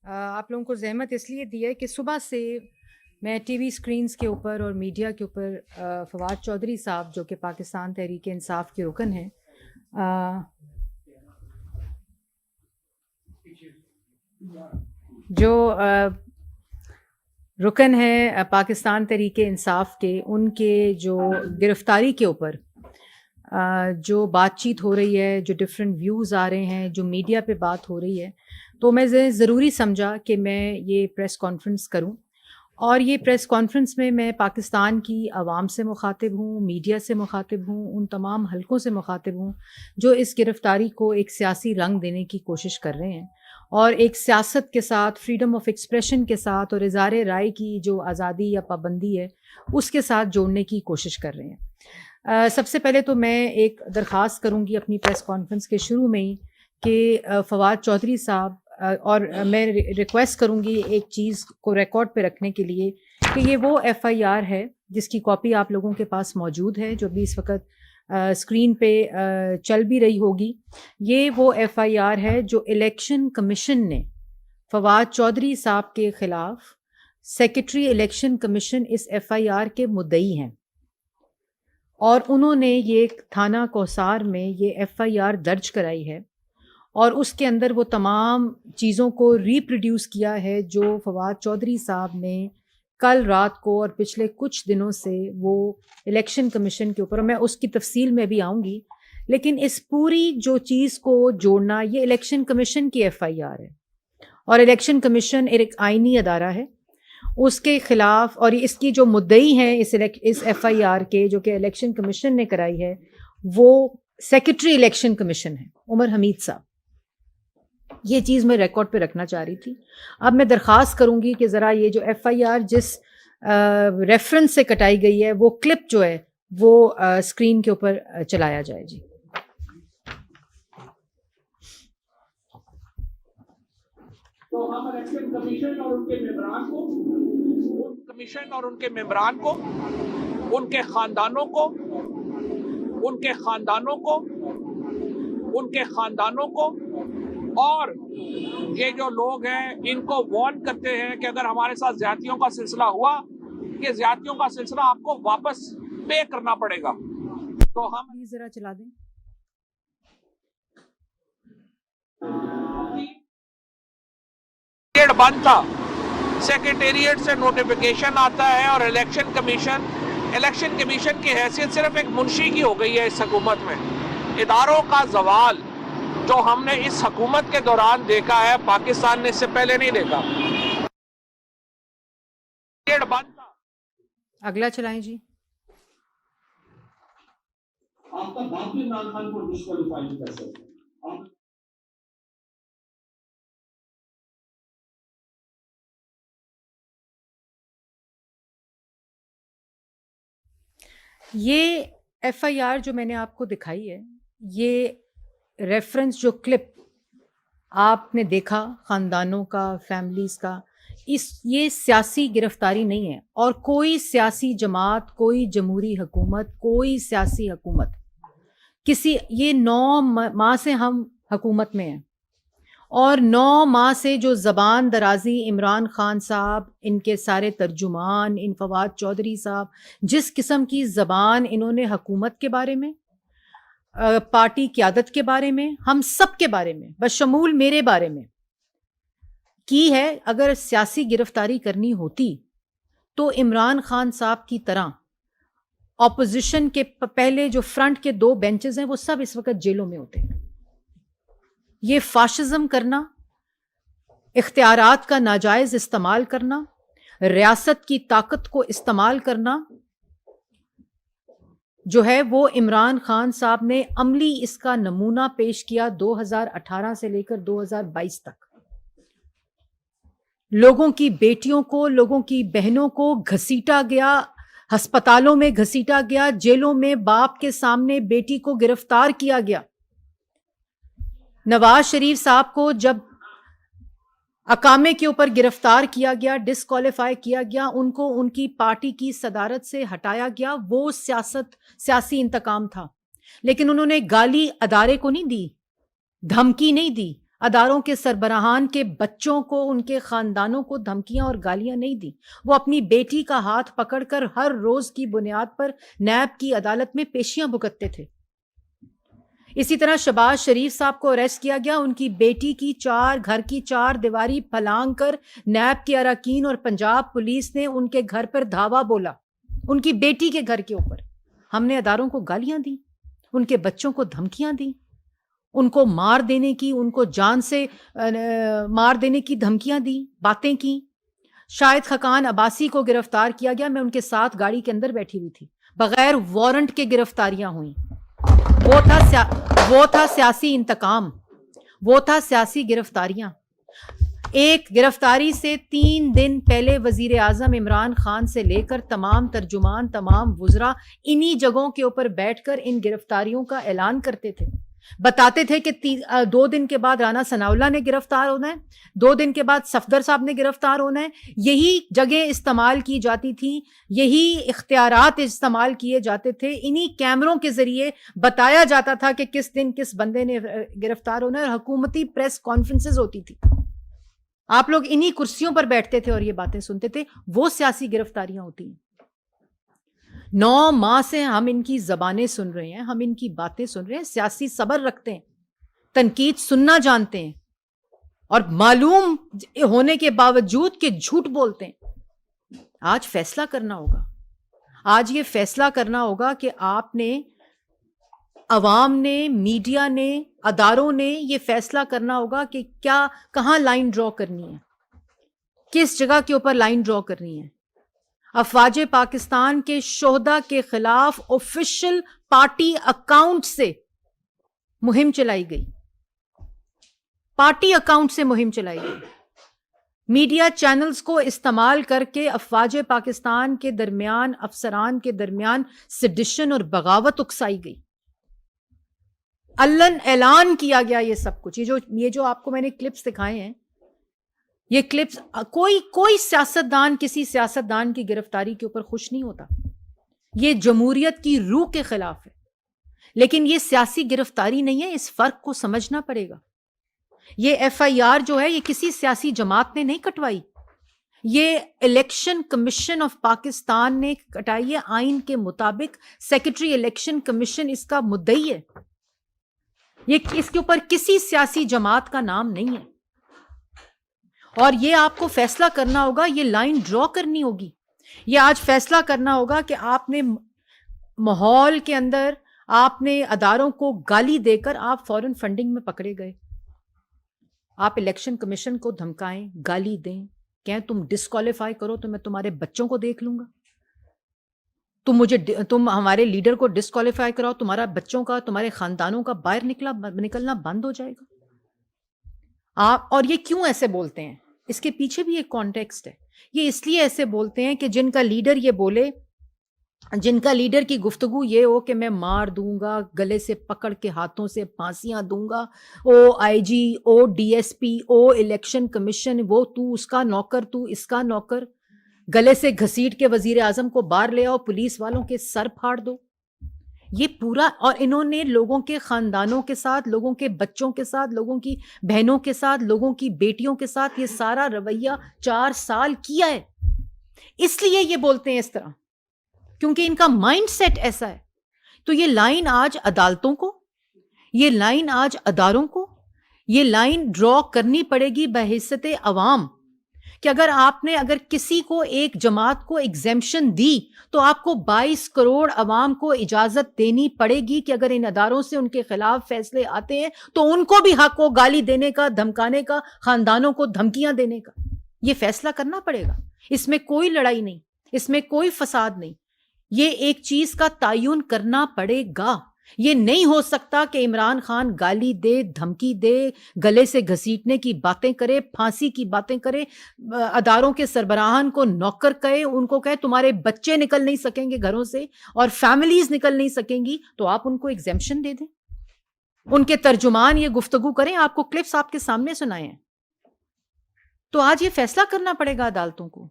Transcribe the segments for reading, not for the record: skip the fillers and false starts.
آپ لوگوں کو زحمت اس لیے دی ہے کہ صبح سے میں ٹی وی اسکرینز کے اوپر اور میڈیا کے اوپر فواد چودھری صاحب جو کہ پاکستان تحریک انصاف کے رکن ہیں جو رکن ہے پاکستان تحریک انصاف کے، ان کے جو گرفتاری کے اوپر جو بات چیت ہو رہی ہے، جو ڈفرینٹ ویوز آ رہے ہیں، جو میڈیا پہ بات ہو رہی ہے، تو میں ضروری سمجھا کہ میں یہ پریس کانفرنس کروں. اور یہ پریس کانفرنس میں پاکستان کی عوام سے مخاطب ہوں، میڈیا سے مخاطب ہوں، ان تمام حلقوں سے مخاطب ہوں جو اس گرفتاری کو ایک سیاسی رنگ دینے کی کوشش کر رہے ہیں اور ایک سیاست کے ساتھ، فریڈم آف ایکسپریشن کے ساتھ اور اظہار رائے کی جو آزادی یا پابندی ہے اس کے ساتھ جوڑنے کی کوشش کر رہے ہیں. سب سے پہلے تو میں ایک درخواست کروں گی اپنی پریس کانفرنس کے شروع میں ہی کہ فواد چودھری صاحب، اور میں ریکویسٹ کروں گی ایک چیز کو ریکارڈ پہ رکھنے کے لیے کہ یہ وہ ایف آئی آر ہے جس کی کاپی آپ لوگوں کے پاس موجود ہے، جو بھی اس وقت اسکرین پہ چل بھی رہی ہوگی. یہ وہ ایف آئی آر ہے جو الیکشن کمیشن نے فواد چودھری صاحب کے خلاف، سیکرٹری الیکشن کمیشن اس ایف آئی آر کے مدعی ہیں اور انہوں نے یہ تھانہ کوثار میں یہ ایف آئی آر درج کرائی ہے اور اس کے اندر وہ تمام چیزوں کو ریپروڈیوس کیا ہے جو فواد چودھری صاحب نے کل رات کو اور پچھلے کچھ دنوں سے وہ الیکشن کمیشن کے اوپر، اور میں اس کی تفصیل میں بھی آؤں گی، لیکن اس پوری جو چیز کو جوڑنا، یہ الیکشن کمیشن کی ایف آئی آر ہے اور الیکشن کمیشن ایک آئینی ادارہ ہے. اس کے خلاف، اور اس کی جو مدعی ہیں اس ایف آئی آر کے جو کہ الیکشن کمیشن نے کرائی ہے، وہ سیکرٹری الیکشن کمیشن ہے عمر حمید صاحب. یہ چیز میں ریکارڈ پہ رکھنا چاہ رہی تھی. اب میں درخواست کروں گی کہ ذرا یہ جو ایف آئی آر جس ریفرنس سے کٹائی گئی ہے وہ کلپ جو ہے وہ اسکرین کے اوپر چلایا جائے. جی تو ہم الیکشن کمیشن اور ان کے ممبران کو، ان کے خاندانوں کو اور یہ جو لوگ ہیں ان کو وارن کرتے ہیں کہ اگر ہمارے ساتھ زیادتیوں کا سلسلہ ہوا، یہ زیادتیوں کا سلسلہ آپ کو واپس پے کرنا پڑے گا. تو ہم ذرا چلا دیں. بند تھا، سیکریٹریٹ سے نوٹیفیکیشن آتا ہے اور الیکشن کمیشن کی حیثیت صرف ایک منشی کی ہو گئی ہے اس حکومت میں. اداروں کا زوال جو ہم نے اس حکومت کے دوران دیکھا ہے، پاکستان نے اس سے پہلے نہیں دیکھا. بند تھا. اگلا چلائیں جی. آپ کا باپ بھی عمران خان کو ڈسکوالیفائی کر سکتے ہیں. یہ ایف آئی آر جو میں نے آپ کو دکھائی ہے، یہ ریفرنس جو کلپ آپ نے دیکھا خاندانوں کا، فیملیز کا، یہ سیاسی گرفتاری نہیں ہے اور کوئی سیاسی جماعت، کوئی جمہوری حکومت، کوئی سیاسی حکومت یہ 9 ماہ سے ہم حکومت میں ہیں اور 9 ماہ سے جو زبان درازی عمران خان صاحب، ان کے سارے ترجمان، ان فواد چودھری صاحب، جس قسم کی زبان انہوں نے حکومت کے بارے میں، پارٹی قیادت کے بارے میں، ہم سب کے بارے میں، بشمول میرے بارے میں کی ہے. اگر سیاسی گرفتاری کرنی ہوتی تو عمران خان صاحب کی طرح اپوزیشن کے پہلے جو فرنٹ کے 2 بینچز ہیں وہ سب اس وقت جیلوں میں ہوتے ہیں. یہ فاشزم کرنا، اختیارات کا ناجائز استعمال کرنا، ریاست کی طاقت کو استعمال کرنا جو ہے وہ عمران خان صاحب نے عملی اس کا نمونہ پیش کیا 2018 سے لے کر 2022 تک. لوگوں کی بیٹیوں کو، لوگوں کی بہنوں کو گھسیٹا گیا، ہسپتالوں میں گھسیٹا گیا، جیلوں میں باپ کے سامنے بیٹی کو گرفتار کیا گیا. نواز شریف صاحب کو جب اقامے کے اوپر گرفتار کیا گیا، ڈسکوالیفائی کیا گیا، ان کو ان کی پارٹی کی صدارت سے ہٹایا گیا. وہ سیاسی انتقام تھا، لیکن انہوں نے گالی ادارے کو نہیں دی، دھمکی نہیں دی، اداروں کے سربراہان کے بچوں کو، ان کے خاندانوں کو دھمکیاں اور گالیاں نہیں دی. وہ اپنی بیٹی کا ہاتھ پکڑ کر ہر روز کی بنیاد پر نیب کی عدالت میں پیشیاں بھگتتے تھے. اسی طرح شہباز شریف صاحب کو اریسٹ کیا گیا. ان کی بیٹی کی گھر کی 4 دیواری پھلانگ کر نیب کے اراکین اور پنجاب پولیس نے ان کے گھر پر دھاوا بولا، ان کی بیٹی کے گھر کے اوپر. ہم نے اداروں کو گالیاں دی، ان کے بچوں کو دھمکیاں دی، ان کو مار دینے کی، ان کو جان سے مار دینے کی دھمکیاں دی، باتیں کی. شاہد خاقان عباسی کو گرفتار کیا گیا. میں ان کے ساتھ گاڑی کے اندر بیٹھی ہوئی تھی. بغیر وارنٹ کے گرفتاریاں ہوئیں. وہ تھا سیاسی انتقام، وہ تھا سیاسی گرفتاریاں. ایک گرفتاری سے 3 دن پہلے وزیر اعظم عمران خان سے لے کر تمام ترجمان، تمام وزراء انہی جگہوں کے اوپر بیٹھ کر ان گرفتاریوں کا اعلان کرتے تھے. بتاتے تھے کہ 2 دن کے بعد رانا ثناءاللہ نے گرفتار ہونا ہے، 2 دن کے بعد صفدر صاحب نے گرفتار ہونا ہے. یہی جگہیں استعمال کی جاتی تھی، یہی اختیارات استعمال کیے جاتے تھے. انہی کیمروں کے ذریعے بتایا جاتا تھا کہ کس دن کس بندے نے گرفتار ہونا ہے، اور حکومتی پریس کانفرنسز ہوتی تھی. آپ لوگ انہی کرسیوں پر بیٹھتے تھے اور یہ باتیں سنتے تھے. وہ سیاسی گرفتاریاں ہوتی ہیں. 9 ماہ سے ہم ان کی زبانیں سن رہے ہیں، ہم ان کی باتیں سن رہے ہیں. سیاسی صبر رکھتے ہیں، تنقید سننا جانتے ہیں، اور معلوم ہونے کے باوجود کہ جھوٹ بولتے ہیں. آج فیصلہ کرنا ہوگا. آج یہ فیصلہ کرنا ہوگا کہ آپ نے، عوام نے، میڈیا نے، اداروں نے یہ فیصلہ کرنا ہوگا کہ کیا، کہاں لائن ڈرا کرنی ہے، کس جگہ کے اوپر لائن ڈرا کرنی ہے. افواج پاکستان کے شہداء کے خلاف آفیشل پارٹی اکاؤنٹ سے مہم چلائی گئی. پارٹی اکاؤنٹ سے مہم چلائی گئی. میڈیا چینلز کو استعمال کر کے افواج پاکستان کے درمیان، افسران کے درمیان سیڈیشن اور بغاوت اکسائی گئی. علن اعلان کیا گیا یہ سب کچھ. یہ جو آپ کو میں نے کلپس دکھائے ہیں، یہ کلپس، کوئی سیاستدان کسی سیاستدان کی گرفتاری کے اوپر خوش نہیں ہوتا. یہ جمہوریت کی روح کے خلاف ہے. لیکن یہ سیاسی گرفتاری نہیں ہے. اس فرق کو سمجھنا پڑے گا. یہ FIR جو ہے، یہ کسی سیاسی جماعت نے نہیں کٹوائی. یہ الیکشن کمیشن آف پاکستان نے کٹائی ہے. آئین کے مطابق سیکرٹری الیکشن کمیشن اس کا مدعی ہے. اس کے اوپر کسی سیاسی جماعت کا نام نہیں ہے. اور یہ آپ کو فیصلہ کرنا ہوگا، یہ لائن ڈرا کرنی ہوگی. یہ آج فیصلہ کرنا ہوگا کہ آپ نے ماحول کے اندر، آپ نے اداروں کو گالی دے کر آپ فورن فنڈنگ میں پکڑے گئے. آپ الیکشن کمیشن کو دھمکائیں، گالی دیں، کہیں تم ڈسکوالیفائی کرو تو میں تمہارے بچوں کو دیکھ لوں گا. تم ہمارے لیڈر کو ڈسکوالیفائی کراؤ، تمہارا بچوں کا، تمہارے خاندانوں کا باہر نکلنا بند ہو جائے گا. اور یہ کیوں ایسے بولتے ہیں؟ اس کے پیچھے بھی ایک کانٹیکسٹ ہے. یہ اس لیے ایسے بولتے ہیں کہ جن کا لیڈر یہ بولے، جن کا لیڈر کی گفتگو یہ ہو کہ میں مار دوں گا، گلے سے پکڑ کے ہاتھوں سے پھانسیاں دوں گا، IG، DSP، الیکشن کمیشن، وہ تو اس کا نوکر، تو اس کا نوکر، گلے سے گھسیٹ کے وزیر اعظم کو باہر لے آؤ، پولیس والوں کے سر پھاڑ دو. یہ پورا، اور انہوں نے لوگوں کے خاندانوں کے ساتھ، لوگوں کے بچوں کے ساتھ، لوگوں کی بہنوں کے ساتھ، لوگوں کی بیٹیوں کے ساتھ یہ سارا رویہ 4 سال کیا ہے. اس لیے یہ بولتے ہیں اس طرح، کیونکہ ان کا مائنڈ سیٹ ایسا ہے. تو یہ لائن آج عدالتوں کو، یہ لائن آج اداروں کو، یہ لائن ڈرا کرنی پڑے گی بحیثیت عوام، کہ اگر کسی کو، ایک جماعت کو ایگزیمپشن دی تو آپ کو 22 کروڑ عوام کو اجازت دینی پڑے گی کہ اگر ان اداروں سے ان کے خلاف فیصلے آتے ہیں تو ان کو بھی حق ہو گالی دینے کا، دھمکانے کا، خاندانوں کو دھمکیاں دینے کا. یہ فیصلہ کرنا پڑے گا. اس میں کوئی لڑائی نہیں، اس میں کوئی فساد نہیں. یہ ایک چیز کا تعین کرنا پڑے گا. یہ نہیں ہو سکتا کہ عمران خان گالی دے، دھمکی دے، گلے سے گھسیٹنے کی باتیں کرے، پھانسی کی باتیں کرے، اداروں کے سربراہان کو نوکر کہے، ان کو کہے تمہارے بچے نکل نہیں سکیں گے گھروں سے اور فیملیز نکل نہیں سکیں گی، تو آپ ان کو ایگزیمپشن دے دیں. ان کے ترجمان یہ گفتگو کریں. آپ کو کلپس آپ کے سامنے سنائے ہیں. تو آج یہ فیصلہ کرنا پڑے گا عدالتوں کو.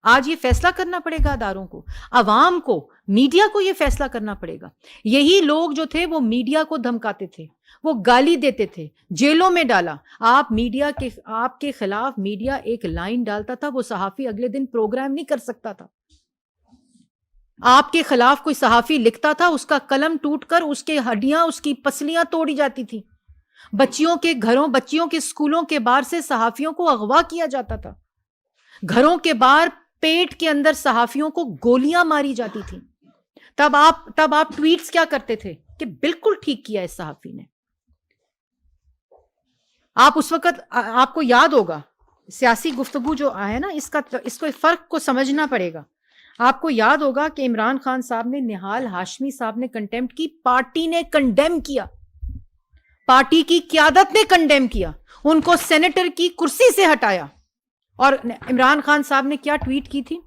آج یہ فیصلہ کرنا پڑے گا اداروں کو, عوام کو, میڈیا کو یہ فیصلہ کرنا پڑے گا. یہی لوگ جو تھے وہ میڈیا کو دھمکاتے تھے, وہ گالی دیتے تھے, جیلوں میں ڈالا. آپ کے خلاف میڈیا ایک لائن ڈالتا تھا, وہ صحافی اگلے دن پروگرام نہیں کر سکتا تھا. آپ کے خلاف کوئی صحافی لکھتا تھا, اس کا قلم ٹوٹ کر اس کے ہڈیاں, اس کی پسلیاں توڑی جاتی تھی. بچیوں کے گھروں, بچیوں کے اسکولوں کے باہر سے صحافیوں کو اغوا کیا جاتا تھا. گھروں کے باہر پیٹ کے اندر صحافیوں کو گولیاں ماری جاتی تھی. تب آپ ٹویٹس کیا کرتے تھے کہ بالکل ٹھیک کیا اس صحافی نے. آپ اس وقت, آپ کو یاد ہوگا سیاسی گفتگو جو ہے نا, اس کو فرق کو سمجھنا پڑے گا. آپ کو یاد ہوگا کہ عمران خان صاحب نے نہال ہاشمی صاحب نے کنٹیمپٹ کی, پارٹی نے کنڈیم کیا, پارٹی کی قیادت نے کنڈیم کیا, ان کو سینیٹر کی کرسی سے ہٹایا. اور عمران خان صاحب نے کیا ٹویٹ کی تھی؟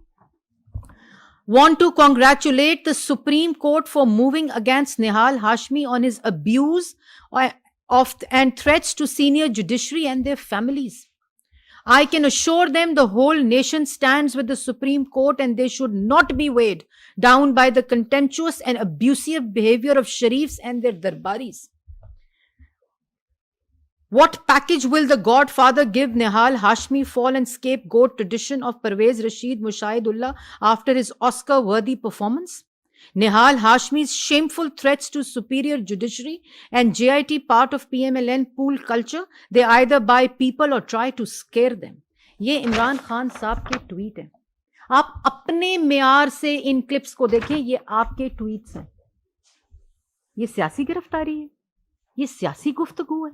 Want to congratulate the Supreme Court for moving against Nihal Hashmi on his abuse and threats to senior judiciary and their families. I can assure them the whole nation stands with the Supreme Court and they should not be weighed down by the contemptuous and abusive behavior of Sharifs and their darbaris. What package will the Godfather give Nihal Hashmi fall and scapegoat tradition of Pervez Rashid Mushahidullah after his Oscar-worthy performance? Nihal Hashmi's shameful threats to superior judiciary and JIT part of PMLN pool culture, they either buy people or try to scare them. یہ عمران خان صاحب کے tweet ہیں. آپ اپنے معیار سے ان clips کو دیکھیں, یہ آپ کے ٹویٹس ہیں. یہ سیاسی گرفتاری ہے, یہ سیاسی گفتگو ہے.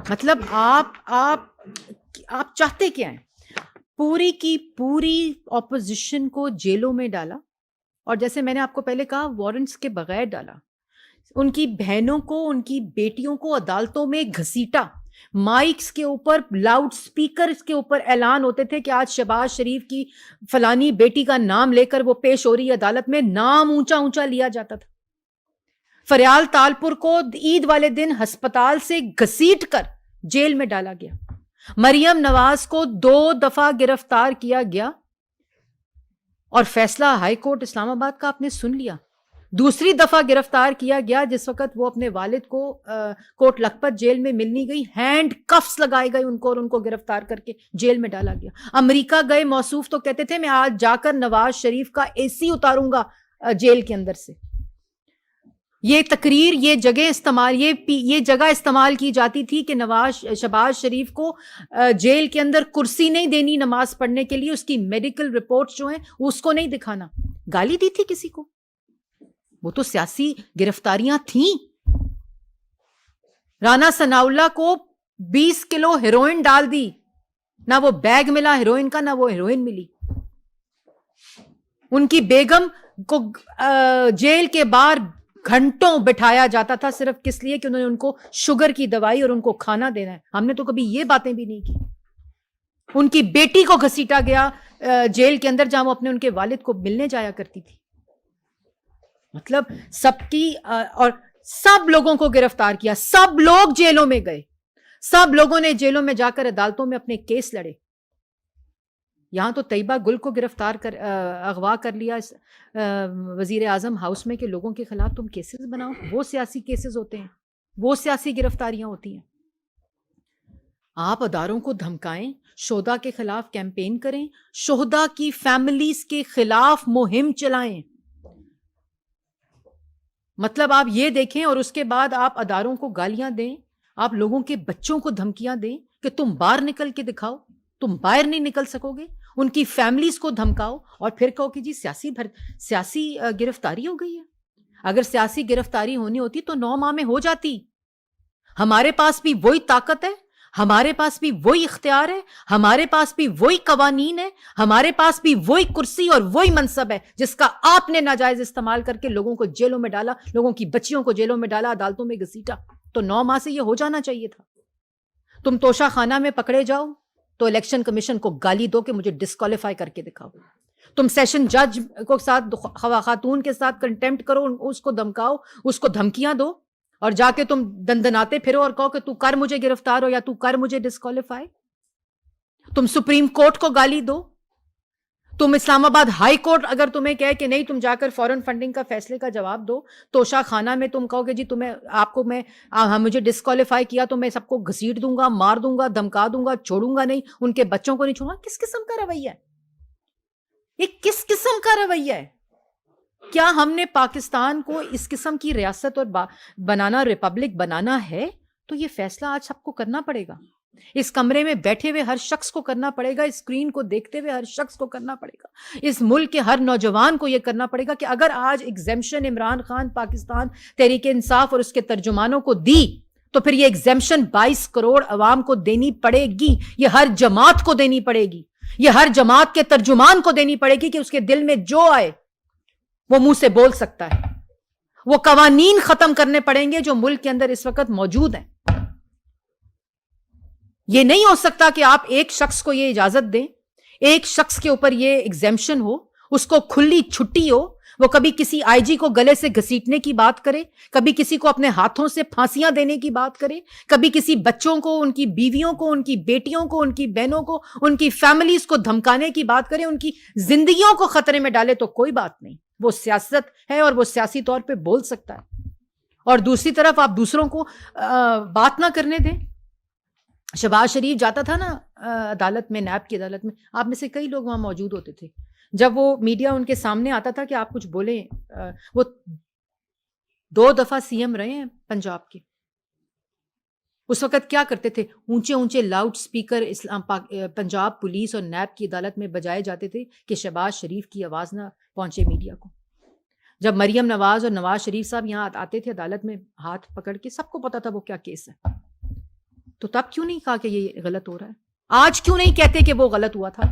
مطلب آپ چاہتے کیا ہیں؟ پوری کی پوری اپوزیشن کو جیلوں میں ڈالا, اور جیسے میں نے آپ کو پہلے کہا وارنٹس کے بغیر ڈالا. ان کی بہنوں کو, ان کی بیٹیوں کو عدالتوں میں گھسیٹا. مائکس کے اوپر, لاؤڈ سپیکرز کے اوپر اعلان ہوتے تھے کہ آج شہباز شریف کی فلانی بیٹی کا نام لے کر وہ پیش ہو رہی ہے عدالت میں. نام اونچا اونچا لیا جاتا تھا. فریال تالپور کو عید والے دن ہسپتال سے گھسیٹ کر جیل میں ڈالا گیا. مریم نواز کو 2 دفعہ گرفتار کیا گیا, اور فیصلہ ہائی کورٹ اسلام آباد کا آپ نے سن لیا. دوسری دفعہ گرفتار کیا گیا جس وقت وہ اپنے والد کو کوٹ لکھپت جیل میں ملنی گئی, ہینڈ کفس لگائے گئے ان کو اور ان کو گرفتار کر کے جیل میں ڈالا گیا. امریکہ گئے موصوف تو کہتے تھے میں آج جا کر نواز شریف کا AC اتاروں گا جیل کے اندر سے. یہ تقریر, یہ جگہ استعمال کی جاتی تھی کہ شہباز شریف کو جیل کے اندر کرسی نہیں دینی نماز پڑھنے کے لیے, اس کی میڈیکل رپورٹس جو ہیں اس کو نہیں دکھانا. گالی دی تھی کسی کو؟ وہ تو سیاسی گرفتاریاں تھیں. رانا ثناءاللہ کو 20 کلو ہیروئن ڈال دی, نہ وہ بیگ ملا ہیروئن کا, نہ وہ ہیروئن ملی. ان کی بیگم کو جیل کے باہر گھنٹوں بٹھایا جاتا تھا صرف کس لیے کہ انہوں نے ان کو شوگر کی دوائی اور ان کو کھانا دینا ہے. ہم نے تو کبھی یہ باتیں بھی نہیں کی. ان کی بیٹی کو گھسیٹا گیا جیل کے اندر جہاں وہ ان کے والد کو ملنے جایا کرتی تھی. مطلب سب کی, اور سب لوگوں کو گرفتار کیا, سب لوگ جیلوں میں گئے, سب لوگوں نے جیلوں میں جا کر عدالتوں میں اپنے کیس لڑے. یہاں تو طیبہ گل کو گرفتار کر اغوا کر لیا وزیر اعظم ہاؤس میں کہ لوگوں کے خلاف تم کیسز بناؤ. وہ سیاسی کیسز ہوتے ہیں, وہ سیاسی گرفتاریاں ہوتی ہیں. آپ اداروں کو دھمکائیں, شہداء کے خلاف کیمپین کریں, شہداء کی فیملیز کے خلاف مہم چلائیں. مطلب آپ یہ دیکھیں اور اس کے بعد آپ اداروں کو گالیاں دیں, آپ لوگوں کے بچوں کو دھمکیاں دیں کہ تم باہر نکل کے دکھاؤ, تم باہر نہیں نکل سکو گے. ان کی فیملیز کو دھمکاؤ اور پھر کہو کہ جی سیاسی گرفتاری ہو گئی ہے. اگر سیاسی گرفتاری ہونی ہوتی تو 9 ماہ میں ہو جاتی. ہمارے پاس بھی وہی طاقت ہے, ہمارے پاس بھی وہی اختیار ہے, ہمارے پاس بھی وہی قوانین ہے, ہمارے پاس بھی وہی کرسی اور وہی منصب ہے جس کا آپ نے ناجائز استعمال کر کے لوگوں کو جیلوں میں ڈالا, لوگوں کی بچیوں کو جیلوں میں ڈالا, عدالتوں میں گھسیٹا. تو 9 ماہ سے یہ ہو جانا چاہیے تھا. تم توشہ خانہ میں پکڑے جاؤ تو الیکشن کمیشن کو گالی دو کہ مجھے ڈسکوالیفائی کر کے دکھاؤ. تم سیشن جج کو ساتھ خاتون کے ساتھ کنٹیمپٹ کرو, اس کو دھمکاؤ, اس کو دھمکیاں دو, اور جا کے تم دندناتے پھرو اور کہو کہ تو کر مجھے گرفتار ہو یا تو کر مجھے ڈسکوالیفائی. تم سپریم کورٹ کو گالی دو, تم اسلام آباد ہائی کورٹ اگر تمہیں کہے کہ نہیں تم جا کر فورن فنڈنگ کا فیصلے کا جواب دو، توشہ خانہ میں تم کہو کہ جی مجھے ڈسکوالیفائی کیا تو میں سب کو گھسیٹ دوں گا، مار دوں گا، دھمکا دوں گا، چھوڑوں گا نہیں، ان کے بچوں کو نہیں چھوڑوں گا. کس قسم کا رویہ ہے یہ؟ کس قسم کا رویہ ہے؟ کیا ہم نے پاکستان کو اس قسم کی ریاست اور بنانا، ریپبلک بنانا ہے تو یہ فیصلہ آج سب کو کرنا پڑے گا. اس کمرے میں بیٹھے ہوئے ہر شخص کو کرنا پڑے گا، اسکرین کو دیکھتے ہوئے ہر شخص کو کرنا پڑے گا، اس ملک کے ہر نوجوان کو یہ کرنا پڑے گا کہ اگر آج ایگزیمشن عمران خان پاکستان تحریک انصاف اور اس کے ترجمانوں کو دی تو پھر یہ ایگزیمشن 22 کروڑ عوام کو دینی پڑے گی، یہ ہر جماعت کو دینی پڑے گی، یہ ہر جماعت کے ترجمان کو دینی پڑے گی کہ اس کے دل میں جو آئے وہ منہ سے بول سکتا ہے. وہ قوانین ختم کرنے پڑیں گے جو ملک کے اندر اس وقت موجود ہیں. یہ نہیں ہو سکتا کہ آپ ایک شخص کو یہ اجازت دیں، ایک شخص کے اوپر یہ ایگزیمشن ہو، اس کو کھلی چھٹی ہو، وہ کبھی کسی آئی جی کو گلے سے گھسیٹنے کی بات کرے، کبھی کسی کو اپنے ہاتھوں سے پھانسیاں دینے کی بات کرے، کبھی کسی بچوں کو، ان کی بیویوں کو، ان کی بیٹیوں کو، ان کی بہنوں کو، ان کی فیملیز کو دھمکانے کی بات کرے، ان کی زندگیوں کو خطرے میں ڈالے تو کوئی بات نہیں. وہ سیاست ہے اور وہ سیاسی طور پہ بول سکتا ہے. اور دوسری طرف آپ دوسروں کو بات نہ کرنے دیں. شہباز شریف جاتا تھا نا عدالت میں، نیب کی عدالت میں، آپ میں سے کئی لوگ وہاں موجود ہوتے تھے. جب وہ میڈیا ان کے سامنے آتا تھا کہ آپ کچھ بولیں، وہ 2 دفعہ سی ایم رہے ہیں پنجاب کے. اس وقت کیا کرتے تھے؟ اونچے اونچے لاؤڈ سپیکر پنجاب پولیس اور نیب کی عدالت میں بجائے جاتے تھے کہ شہباز شریف کی آواز نہ پہنچے میڈیا کو. جب مریم نواز اور نواز شریف صاحب یہاں آتے تھے عدالت میں ہاتھ پکڑ کے، سب کو پتا تھا وہ کیا کیس ہے. تو تب کیوں نہیں کہا کہ یہ غلط ہو رہا ہے؟ آج کیوں نہیں کہتے کہ وہ غلط ہوا تھا؟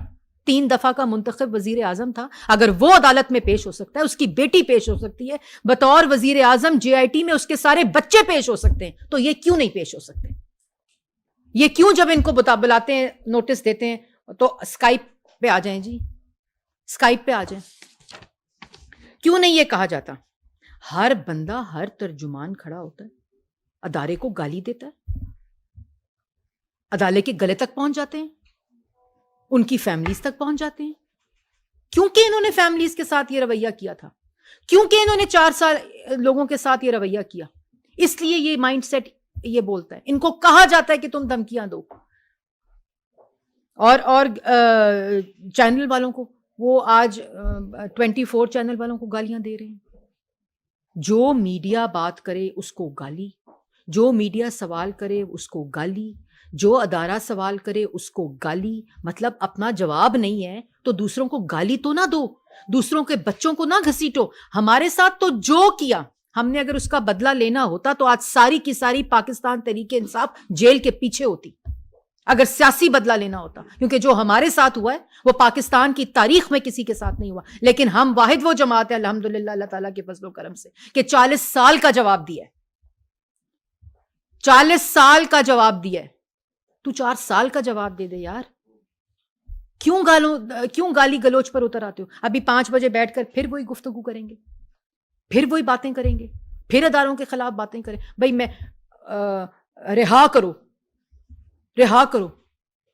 3 دفعہ کا منتخب وزیر اعظم تھا. اگر وہ عدالت میں پیش ہو سکتا ہے، اس کی بیٹی پیش ہو سکتی ہے، بطور وزیر اعظم جے آئی ٹی میں اس کے سارے بچے پیش ہو سکتے ہیں، تو یہ کیوں نہیں پیش ہو سکتے؟ یہ کیوں جب ان کو بلاتے ہیں، نوٹس دیتے ہیں تو اسکائپ پہ آ جائیں جی، اسکائپ پہ آ جائیں؟ کیوں نہیں یہ کہا جاتا؟ ہر بندہ، ہر ترجمان کھڑا ہوتا ہے، ادارے کو گالی دیتا ہے، عدالت کے گلے تک پہنچ جاتے ہیں، ان کی فیملیز تک پہنچ جاتے ہیں. کیونکہ انہوں نے فیملیز کے ساتھ یہ رویہ کیا تھا، کیونکہ انہوں نے 4 سال لوگوں کے ساتھ یہ رویہ کیا، اس لیے یہ مائنڈ سیٹ یہ بولتا ہے. ان کو کہا جاتا ہے کہ تم دھمکیاں دو. اور چینل والوں کو، وہ آج 24 چینل والوں کو گالیاں دے رہے ہیں. جو میڈیا بات کرے اس کو گالی، جو میڈیا سوال کرے اس کو گالی، جو ادارہ سوال کرے اس کو گالی. مطلب اپنا جواب نہیں ہے تو دوسروں کو گالی تو نہ دو، دوسروں کے بچوں کو نہ گھسیٹو. ہمارے ساتھ تو جو کیا، ہم نے اگر اس کا بدلہ لینا ہوتا تو آج ساری کی ساری پاکستان تحریک انصاف جیل کے پیچھے ہوتی، اگر سیاسی بدلہ لینا ہوتا. کیونکہ جو ہمارے ساتھ ہوا ہے وہ پاکستان کی تاریخ میں کسی کے ساتھ نہیں ہوا. لیکن ہم واحد وہ جماعت ہے الحمدللہ اللہ تعالیٰ کے فضل و کرم سے کہ 40 سال کا جواب دیا ہے، 40 سال کا جواب دیا ہے. تو 4 سال کا جواب دے دے یار. کیوں گالی گلوچ پر اتر آتے ہو؟ ابھی 5 بجے بیٹھ کر پھر وہی گفتگو کریں گے، پھر وہی باتیں کریں گے، پھر اداروں کے خلاف باتیں کریں. بھائی میں رہا کرو.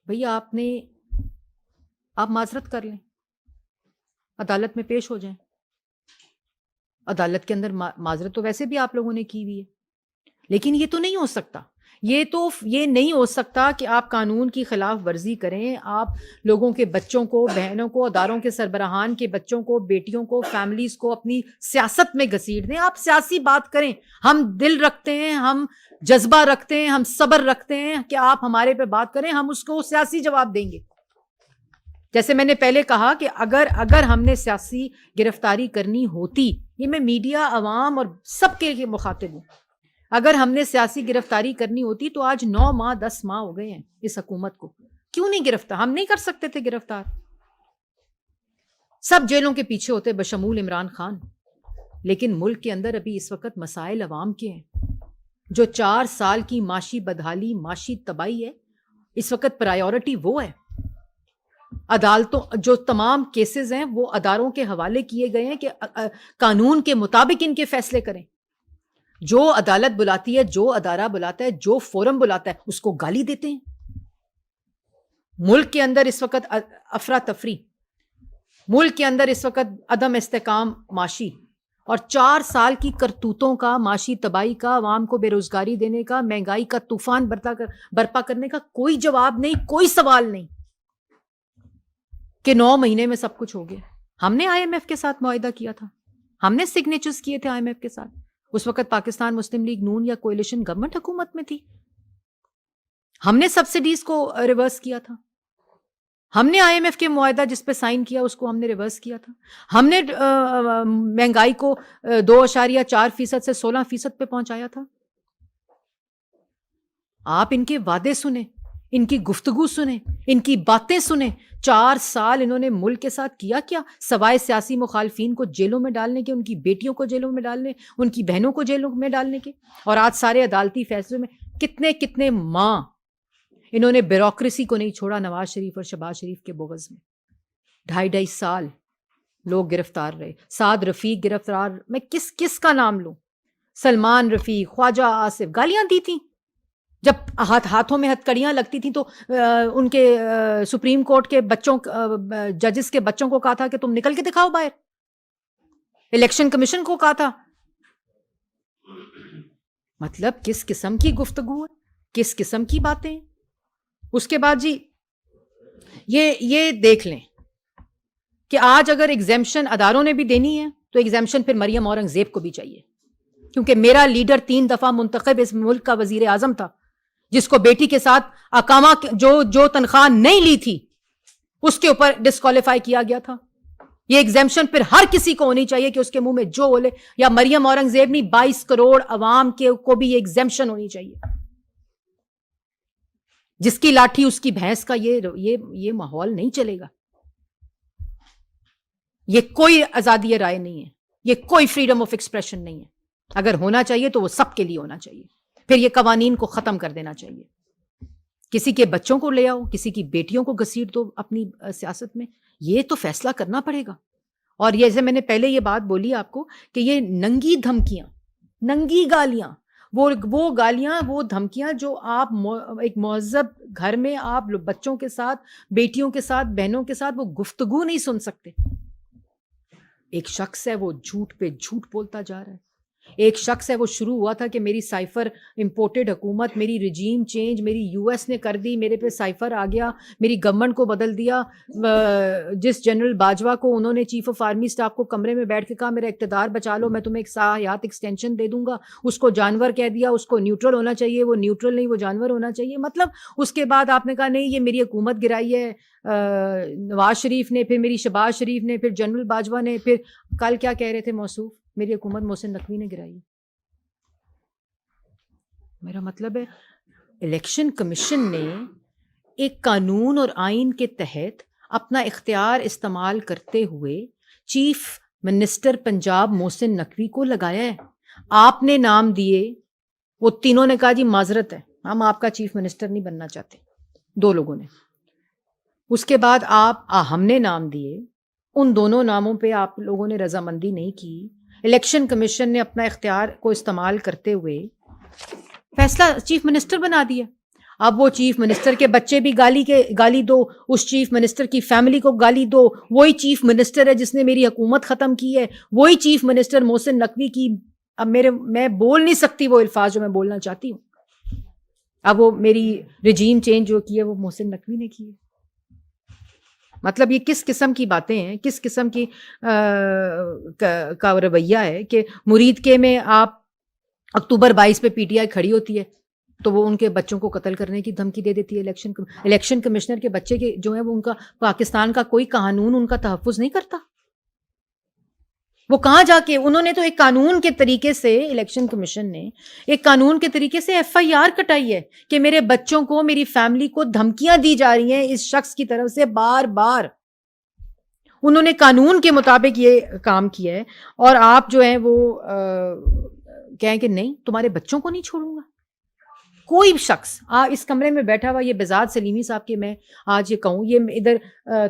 بھئی آپ معذرت کر لیں، عدالت میں پیش ہو جائیں. عدالت کے اندر معذرت تو ویسے بھی آپ لوگوں نے کی ہوئی ہے، لیکن یہ تو نہیں ہو سکتا. یہ نہیں ہو سکتا کہ آپ قانون کی خلاف ورزی کریں، آپ لوگوں کے بچوں کو، بہنوں کو، اداروں کے سربراہان کے بچوں کو، بیٹیوں کو، فیملیز کو اپنی سیاست میں گھسیٹ دیں. آپ سیاسی بات کریں. ہم دل رکھتے ہیں، ہم جذبہ رکھتے ہیں، ہم صبر رکھتے ہیں کہ آپ ہمارے پہ بات کریں، ہم اس کو سیاسی جواب دیں گے. جیسے میں نے پہلے کہا کہ اگر ہم نے سیاسی گرفتاری کرنی ہوتی، یہ میں میڈیا، عوام اور سب کے مخاطب ہوں، اگر ہم نے سیاسی گرفتاری کرنی ہوتی تو آج 9 ماہ 10 ماہ ہو گئے ہیں اس حکومت کو. کیوں نہیں گرفتار؟ ہم نہیں کر سکتے تھے گرفتار. سب جیلوں کے پیچھے ہوتے بشمول عمران خان. لیکن ملک کے اندر ابھی اس وقت مسائل عوام کے ہیں. جو 4 سال کی معاشی بدحالی، معاشی تباہی ہے، اس وقت پرائیورٹی وہ ہے. عدالتوں جو تمام کیسز ہیں وہ اداروں کے حوالے کیے گئے ہیں کہ قانون کے مطابق ان کے فیصلے کریں. جو عدالت بلاتی ہے، جو ادارہ بلاتا ہے، جو فورم بلاتا ہے، اس کو گالی دیتے ہیں. ملک کے اندر اس وقت افراتفری. ملک کے اندر اس وقت عدم استحکام معاشی اور 4 سال کی کرتوتوں کا، معاشی تباہی کا، عوام کو بے روزگاری دینے کا، مہنگائی کا طوفان برپا کرنے کا کوئی جواب نہیں، کوئی سوال نہیں کہ 9 مہینے میں سب کچھ ہو گیا. ہم نے آئی ایم ایف کے ساتھ معاہدہ کیا تھا، ہم نے سگنیچرز کیے تھے آئی ایم ایف کے ساتھ. اس وقت پاکستان مسلم لیگ نون یا کولیشن گورنمنٹ حکومت میں تھی. ہم نے سبسڈیز کو ریورس کیا تھا. ہم نے آئی ایم ایف کے معاہدہ جس پہ سائن کیا اس کو ہم نے ریورس کیا تھا. ہم نے مہنگائی کو 2.4% سے 16% پہ پہنچایا تھا. آپ ان کے وعدے سنیں، ان کی گفتگو سنیں، ان کی باتیں سنیں. 4 سال انہوں نے ملک کے ساتھ کیا کیا سوائے سیاسی مخالفین کو جیلوں میں ڈالنے کے، ان کی بیٹیوں کو جیلوں میں ڈالنے، ان کی بہنوں کو جیلوں میں ڈالنے کے. اور آج سارے عدالتی فیصلوں میں کتنے ماہ انہوں نے بیوروکریسی کو نہیں چھوڑا. نواز شریف اور شہباز شریف کے بغض میں 2.5 سال لوگ گرفتار رہے. سعد رفیق گرفتار، میں کس کا نام لوں؟ سلمان رفیق، خواجہ آصف گالیاں دی تھیں جب ہاتھوں میں ہتھکڑیاں لگتی تھیں تو ان کے سپریم کورٹ کے بچوں، ججز کے بچوں کو کہا تھا کہ تم نکل کے دکھاؤ باہر. الیکشن کمیشن کو کہا تھا. مطلب کس قسم کی گفتگو ہے، کس قسم کی باتیں. اس کے بعد جی یہ دیکھ لیں کہ آج اگر ایگزیمشن اداروں نے بھی دینی ہے تو ایگزیمشن پھر مریم اورنگزیب کو بھی چاہیے، کیونکہ میرا لیڈر 3 دفعہ منتخب اس ملک کا وزیر اعظم تھا، جس کو بیٹی کے ساتھ اقامہ جو تنخواہ نہیں لی تھی اس کے اوپر ڈسکوالیفائی کیا گیا تھا. یہ ایگزیمشن پھر ہر کسی کو ہونی چاہیے کہ اس کے منہ میں جو بولے، یا مریم اورنگزیب نہیں 22 کروڑ عوام کو بھی یہ ایگزیمشن ہونی چاہیے. جس کی لاٹھی اس کی بھینس کا یہ ماحول نہیں چلے گا. یہ کوئی آزادی رائے نہیں ہے، یہ کوئی فریڈم آف ایکسپریشن نہیں ہے. اگر ہونا چاہیے تو وہ سب کے لیے ہونا چاہیے. پھر یہ قوانین کو ختم کر دینا چاہیے. کسی کے بچوں کو لے آؤ، کسی کی بیٹیوں کو گھسیٹ دو اپنی سیاست میں، یہ تو فیصلہ کرنا پڑے گا. اور یہ جیسے میں نے پہلے یہ بات بولی آپ کو کہ یہ ننگی دھمکیاں، ننگی گالیاں، وہ گالیاں، وہ دھمکیاں جو آپ ایک مہذب گھر میں آپ بچوں کے ساتھ، بیٹیوں کے ساتھ، بہنوں کے ساتھ وہ گفتگو نہیں سن سکتے. ایک شخص ہے وہ جھوٹ پہ جھوٹ بولتا جا رہا ہے. ایک شخص ہے وہ شروع ہوا تھا کہ میری سائفر امپورٹڈ حکومت، میری رجیم چینج میری یو ایس نے کر دی، میرے پہ سائفر آ گیا، میری گورنمنٹ کو بدل دیا. جس جنرل باجوہ کو انہوں نے چیف آف آرمی اسٹاف کو کمرے میں بیٹھ کے کہا میرا اقتدار بچا لو، میں تمہیں ایک حیات ایکسٹینشن دے دوں گا، اس کو جانور کہہ دیا. اس کو نیوٹرل ہونا چاہیے، وہ نیوٹرل نہیں، وہ جانور ہونا چاہیے. مطلب اس کے بعد آپ نے کہا نہیں یہ میری حکومت گرائی ہے نواز شریف نے، پھر میری شہباز شریف نے، پھر جنرل باجوہ نے، پھر کل کیا کہہ رہے تھے موصوف، میری حکومت محسن نقوی نے گرائی. میرا مطلب ہے الیکشن کمیشن نے ایک قانون اور آئین کے تحت اپنا اختیار استعمال کرتے ہوئے چیف منسٹر پنجاب محسن نقوی کو لگایا ہے. آپ نے نام دیے، وہ تینوں نے کہا جی معذرت ہے ہم آپ کا چیف منسٹر نہیں بننا چاہتے، 2 لوگوں نے. اس کے بعد ہم نے نام دیے، ان دونوں ناموں پہ آپ لوگوں نے رضامندی نہیں کی. الیکشن کمیشن نے اپنا اختیار کو استعمال کرتے ہوئے فیصلہ چیف منسٹر بنا دیا. اب وہ چیف منسٹر کے بچے بھی گالی دو، اس چیف منسٹر کی فیملی کو گالی دو. وہی چیف منسٹر ہے جس نے میری حکومت ختم کی ہے، وہی چیف منسٹر محسن نقوی کی اب میں بول نہیں سکتی وہ الفاظ جو میں بولنا چاہتی ہوں. اب وہ میری رجیم چینج جو کی ہے وہ محسن نقوی نے کی ہے. مطلب یہ کس قسم کی باتیں ہیں، کس قسم کی کا رویہ ہے کہ مرید کے میں آپ اکتوبر 22 پہ پی ٹی آئی کھڑی ہوتی ہے تو وہ ان کے بچوں کو قتل کرنے کی دھمکی دے دیتی ہے. الیکشن کمشنر کے بچے کے جو ہیں وہ ان کا پاکستان کا کوئی قانون ان کا تحفظ نہیں کرتا. وہ کہاں جا کے انہوں نے تو ایک قانون کے طریقے سے، الیکشن کمیشن نے ایک قانون کے طریقے سے ایف آئی آر کٹائی ہے کہ میرے بچوں کو، میری فیملی کو دھمکیاں دی جا رہی ہیں اس شخص کی طرف سے بار بار. انہوں نے قانون کے مطابق یہ کام کیا ہے اور آپ جو ہیں وہ کہیں کہ نہیں تمہارے بچوں کو نہیں چھوڑوں گا. کوئی شخص اس کمرے میں بیٹھا ہوا، یہ بزاد سلیمی صاحب کے میں آج یہ کہوں، یہ ادھر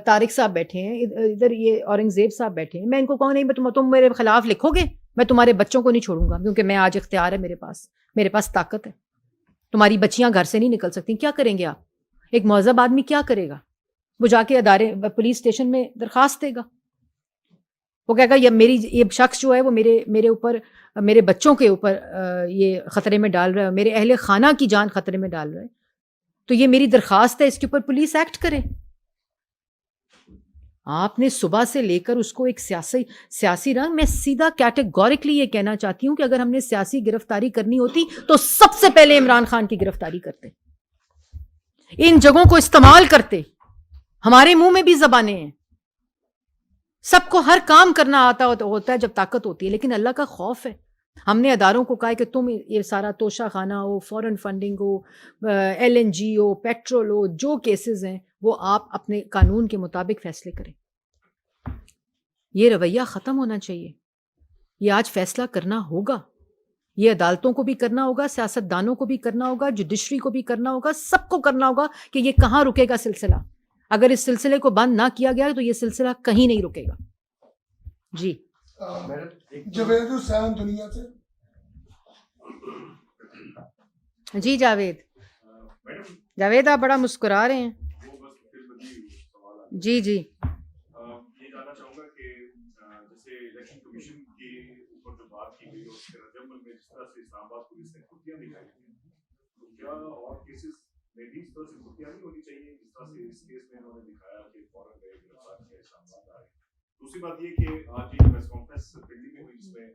طارق صاحب بیٹھے ہیں، ادھر یہ اورنگزیب صاحب بیٹھے ہیں، میں ان کو کہوں نہیں تم میرے خلاف لکھو گے میں تمہارے بچوں کو نہیں چھوڑوں گا، کیونکہ میں آج اختیار ہے میرے پاس طاقت ہے. تمہاری بچیاں گھر سے نہیں نکل سکتی. کیا کریں گے آپ؟ ایک مہذب آدمی کیا کرے گا؟ وہ جا کے ادارے پولیس اسٹیشن میں درخواست دے گا وہ کہے گا یہ شخص جو ہے وہ میرے اوپر، میرے بچوں کے اوپر یہ خطرے میں ڈال رہا ہے، میرے اہل خانہ کی جان خطرے میں ڈال رہا ہے، تو یہ میری درخواست ہے اس کے اوپر پولیس ایکٹ کرے۔ آپ نے صبح سے لے کر اس کو ایک سیاسی رنگ، میں سیدھا کیٹیگوریکلی یہ کہنا چاہتی ہوں کہ اگر ہم نے سیاسی گرفتاری کرنی ہوتی تو سب سے پہلے عمران خان کی گرفتاری کرتے، ان جگہوں کو استعمال کرتے۔ ہمارے منہ میں بھی زبانیں ہیں، سب کو ہر کام کرنا آتا ہوتا ہے جب طاقت ہوتی ہے، لیکن اللہ کا خوف ہے۔ ہم نے اداروں کو کہا کہ تم یہ سارا توشہ خانہ ہو، فورن فنڈنگ ہو، LNG ہو، پیٹرول ہو، جو کیسز ہیں وہ آپ اپنے قانون کے مطابق فیصلے کریں۔ یہ رویہ ختم ہونا چاہیے۔ یہ آج فیصلہ کرنا ہوگا، یہ عدالتوں کو بھی کرنا ہوگا، سیاستدانوں کو بھی کرنا ہوگا، جوڈیشری کو بھی کرنا ہوگا، سب کو کرنا ہوگا کہ یہ کہاں رکے گا سلسلہ۔ اگر اس سلسلے کو بند نہ کیا گیا تو یہ سلسلہ کہیں نہیں رکے گا۔ جی جاوید حسین دنیا سے۔ جی جاوید آپ بڑا مسکرا رہے ہیں۔ جی یہ جاننا چاہوں گا کہ جیسے الیکشن کمیشن کے اوپر جو بات کی گئی اور اس کے رد عمل میں جس طرح سے اسلام آباد پولیس نے خفیہ دکھائی تھی، تو کیا اور کیسز میں بھی اس طرح سے خفیہ نہیں ہونی چاہیے جس طرح سے اس کیس میں انہوں نے دکھایا کہ فوراً گئے گرفتار کیا اسلام آباد آئے؟ دوسری بات یہ کہ آج ایک پریس کانفرنس دلی میں ہوئی جس میں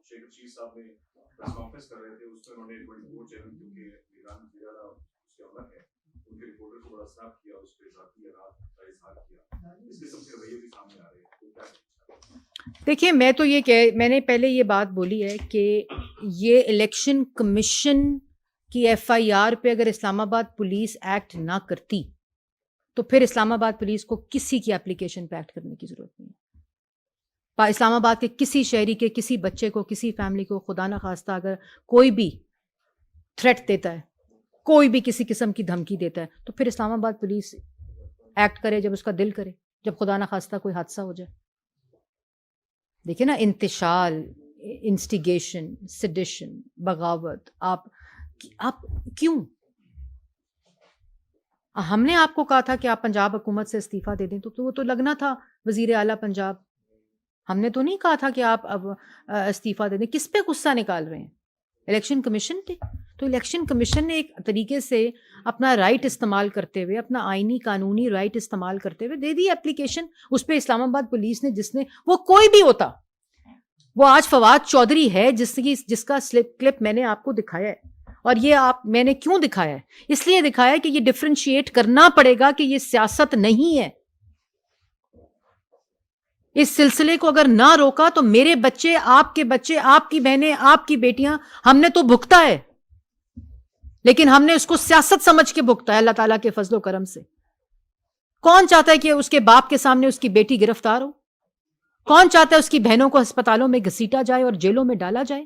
شیخ رشید صاحب نے پریس کانفرنس کر رہے تھے، اس میں انہوں نے ایک بڑی بہت چیلنج کیونکہ ایران زیادہ اس کے عمل ہے ان کے رپورٹر کو بڑا صاف کیا، اس پہ ذاتی آرات کا اظہار کیا، اس قسم کے رویے بھی سامنے آ رہے ہیں، تو کیا؟ دیکھیے میں نے پہلے یہ بات بولی ہے کہ یہ الیکشن کمیشن کی FIR پہ اگر اسلام آباد پولیس ایکٹ نہ کرتی تو پھر اسلام آباد پولیس کو کسی کی اپلیکیشن پہ ایکٹ کرنے کی ضرورت نہیں ہے۔ اسلام آباد کے کسی شہری کے کسی بچے کو کسی فیملی کو خدا نہ خواستہ اگر کوئی بھی تھریٹ دیتا ہے، کوئی بھی کسی قسم کی دھمکی دیتا ہے تو پھر اسلام آباد پولیس ایکٹ کرے جب اس کا دل کرے، جب خدا نہ خواستہ کوئی حادثہ ہو جائے۔ دیکھیں نا، انتشال، انسٹیگیشن، سیڈیشن، بغاوت، آپ کیوں؟ ہم نے آپ کو کہا تھا کہ آپ پنجاب حکومت سے استعفیٰ دے دیں تو وہ تو لگنا تھا وزیر اعلیٰ پنجاب۔ ہم نے تو نہیں کہا تھا کہ آپ اب استعفیٰ دے دیں۔ کس پہ غصہ نکال رہے ہیں؟ الیکشن کمیشن پہ۔ تو الیکشن کمیشن نے ایک طریقے سے اپنا رائٹ استعمال کرتے ہوئے، اپنا آئینی قانونی رائٹ استعمال کرتے ہوئے دے دی اپلیکیشن۔ اس پہ اسلام آباد پولیس نے وہ کوئی بھی ہوتا، وہ آج فواد چودھری ہے جس کا کلپ میں نے آپ کو دکھایا ہے، اور یہ میں نے کیوں دکھایا ہے؟ اس لیے دکھایا کہ یہ ڈفرینشیٹ کرنا پڑے گا کہ یہ سیاست نہیں ہے۔ اس سلسلے کو اگر نہ روکا تو میرے بچے، آپ کی بہنیں، آپ کی بیٹیاں، ہم نے تو بھگتا ہے، لیکن ہم نے اس کو سیاست سمجھ کے بھگتا ہے اللہ تعالیٰ کے فضل و کرم سے۔ کون چاہتا ہے کہ اس کے باپ کے سامنے اس کی بیٹی گرفتار ہو؟ کون چاہتا ہے اس کی بہنوں کو ہسپتالوں میں گھسیٹا جائے اور جیلوں میں ڈالا جائے؟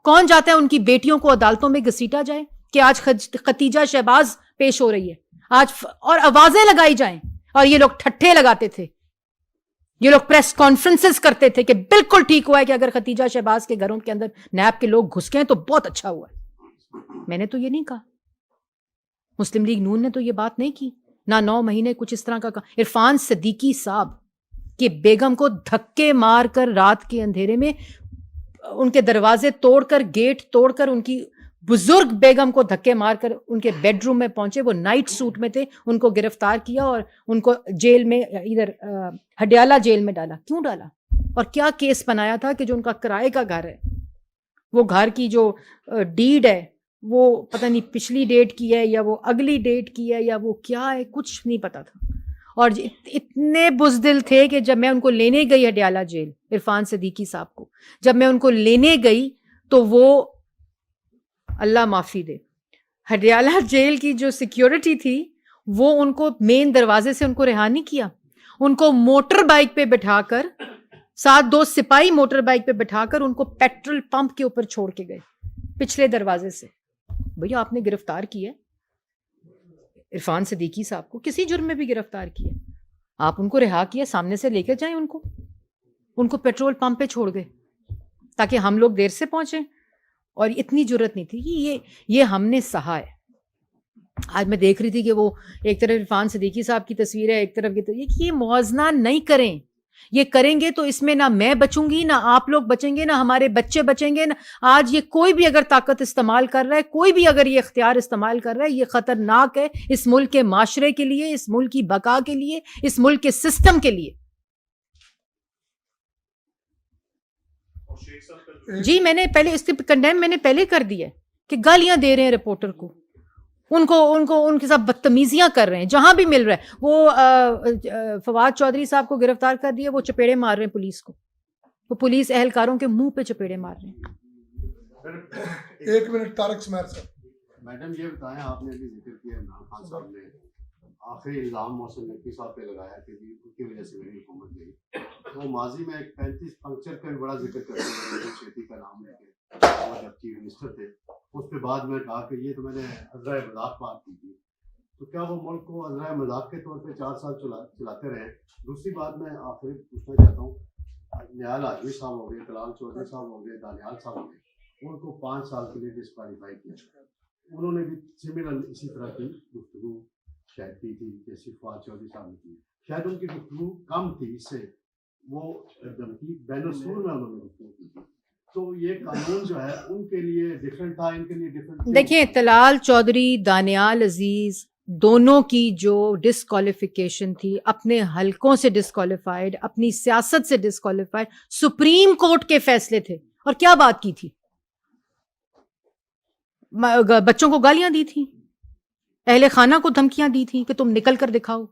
کون چاہتا ہے ان کی بیٹیوں کو عدالتوں میں گھسیٹا جائے کہ آج ختیجہ شہباز پیش ہو رہی ہے آج، اور آوازیں لگائی جائیں؟ اور یہ لوگ ٹھٹھے لگاتے تھے، یہ لوگ پریس کانفرنسز کرتے تھے کہ بالکل ٹھیک ہوا ہے کہ اگر ختیجہ شہباز کے گھروں کے اندر نیب کے لوگ گھس گئے تو بہت اچھا ہوا ہے۔ میں نے تو یہ نہیں کہا، مسلم لیگ نون نے تو یہ بات نہیں کی، نہ 9 مہینے کچھ اس طرح کا کہا۔ عرفان صدیقی صاحب کی بیگم کو دھکے مار کر رات کے اندھیرے میں ان کے دروازے توڑ کر، گیٹ توڑ کر، ان کی بزرگ بیگم کو دھکے مار کر ان کے بیڈ روم میں پہنچے، وہ نائٹ سوٹ میں تھے، ان کو گرفتار کیا اور ان کو جیل میں، ادھر ہڈیالہ جیل میں ڈالا۔ کیوں ڈالا؟ اور کیا کیس بنایا تھا کہ جو ان کا کرائے کا گھر ہے، وہ گھر کی جو ڈیڈ ہے وہ پتہ نہیں پچھلی ڈیٹ کی ہے یا وہ اگلی ڈیٹ کی ہے یا وہ کیا ہے، کچھ نہیں پتا تھا۔ اور اتنے بزدل تھے کہ جب میں ان کو لینے گئی ہڈیالہ جیل، عرفان صدیقی صاحب کو جب میں ان کو لینے گئی تو وہ، اللہ معافی دے، ہڈیالہ جیل کی جو سیکیورٹی تھی وہ ان کو مین دروازے سے ان کو رہا نہیں کیا، ان کو موٹر بائک پہ بٹھا کر، ساتھ 2 سپاہی موٹر بائک پہ بٹھا کر ان کو پیٹرول پمپ کے اوپر چھوڑ کے گئے پچھلے دروازے سے۔ بھیا آپ نے گرفتار کیا عرفان صدیقی صاحب کو، کسی جرم میں بھی گرفتار کیا، آپ ان کو رہا کیا، سامنے سے لے کے جائیں ان کو پیٹرول پمپ پہ چھوڑ گئے تاکہ ہم لوگ دیر سے پہنچیں۔ اور اتنی جرت نہیں تھی، یہ ہم نے سہا ہے۔ آج میں دیکھ رہی تھی کہ وہ ایک طرف عرفان صدیقی صاحب کی تصویر ہے، ایک طرف یہ موازنہ نہیں کریں۔ یہ کریں گے تو اس میں نہ میں بچوں گی، نہ آپ لوگ بچیں گے، نہ ہمارے بچے بچیں گے. آج یہ کوئی بھی اگر طاقت استعمال کر رہا ہے، کوئی بھی اگر یہ اختیار استعمال کر رہا ہے، یہ خطرناک ہے اس ملک کے معاشرے کے لیے، اس ملک کی بقا کے لیے، اس ملک کے سسٹم کے لیے. جی میں نے پہلے اس کے کنڈیم میں نے پہلے کر دیا کہ گالیاں دے رہے ہیں رپورٹر کو، ان کے ساتھ بدتمیزیاں کر رہے ہیں جہاں بھی مل رہا ہے. وہ فواد چودھری صاحب کو گرفتار کر دیا، وہ چپیڑے مار رہے ہیں پولیس کو، وہ پولیس اہلکاروں کے منہ پہ چپیڑے مار رہے ہیں. 1 منٹ طارق سمیر صاحب. میڈم یہ بتائیں، آپ نے بھی ذکر کیا عمران خان صاحب نے آخری الزام محسن نقوی صاحب پہ لگایا کہ ان کی وجہ سے میری حکومت گئی. تو ماضی میں ایک 35 پنکچر کا بھی بڑا ذکر کرتے ہیں، شیٹی کا نام لے کے، وہ جب چیف منسٹر تھے. اس پہ بعد میں کہا کہ یہ تو میں نے عذرائے مذاق بات کی تھی. تو کیا وہ ملک کو عذرائے مذاق کے طور پہ 4 سال چلاتے رہے؟ دوسری بات میں آخری پوچھنا چاہتا ہوں، نیال آجوی صاحب ہو گئے، طلال چودھری صاحب ہو گئے، دانیال صاحب ہو گئے، ان کو 5 سال کے لیے ڈسکوالیفائی کیا. انہوں نے بھی سملر اسی طرح کی گفتگو شاید کی تھی جیسے فواد چودھری صاحب نے کی. شاید ان کی گفتگو کم تھی اس سے، وہ دھمکی بین السور میں انہوں نے گفتگو کی تھی. تو یہ قانون جو ہے ان کے لیے ڈفرینٹ تھا، ان کے لیے ڈفرینٹ. دیکھیں طلال چودھری، دانیال عزیز دونوں کی جو ڈسکوالیفیکیشن تھی، اپنے حلقوں سے ڈسکوالیفائڈ، اپنی سیاست سے ڈسکوالیفائڈ، سپریم کورٹ کے فیصلے تھے. اور کیا بات کی تھی؟ بچوں کو گالیاں دی تھی، اہل خانہ کو دھمکیاں دی تھی کہ تم نکل کر دکھاؤ،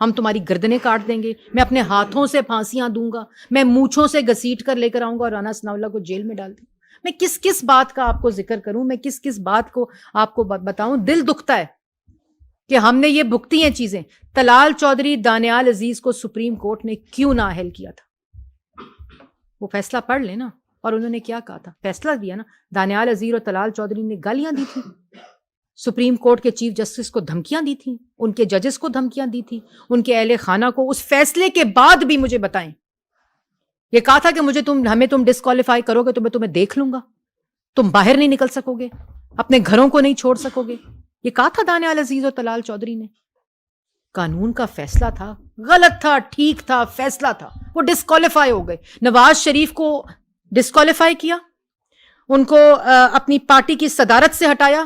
ہم تمہاری گردنیں کاٹ دیں گے، میں اپنے ہاتھوں سے پھانسیاں دوں گا، میں مونچھوں سے گھسیٹ کر لے کر آؤں گا اور رانا ثناء اللہ کو جیل میں ڈال دوں. میں کس کس بات کا آپ کو ذکر کروں، میں کس کس بات کو آپ کو بتاؤں. دل دکھتا ہے کہ ہم نے یہ بھگتی ہیں چیزیں. طلال چودھری، دانیال عزیز کو سپریم کورٹ نے کیوں نااہل کیا تھا؟ وہ فیصلہ پڑھ لیں نا. اور انہوں نے کیا کہا تھا؟ فیصلہ دیا نا. دانیال عزیز اور طلال چودھری نے گالیاں دی تھیں، سپریم کورٹ کے چیف جسٹس کو دھمکیاں دی تھیں، ان کے ججز کو دھمکیاں دی تھیں، ان کے اہل خانہ کو. اس فیصلے کے بعد بھی مجھے بتائیں، یہ کہا تھا کہ ہمیں تم ڈسکوالیفائی کرو گے تو میں تمہیں دیکھ لوں گا، تم باہر نہیں نکل سکو گے، اپنے گھروں کو نہیں چھوڑ سکو گے. یہ کہا تھا دانیال عزیز اور طلال چودھری نے. قانون کا فیصلہ تھا، غلط تھا، ٹھیک تھا، فیصلہ تھا. وہ ڈسکوالیفائی ہو گئے. نواز شریف کو ڈسکوالیفائی کیا، ان کو اپنی پارٹی کی صدارت سے ہٹایا،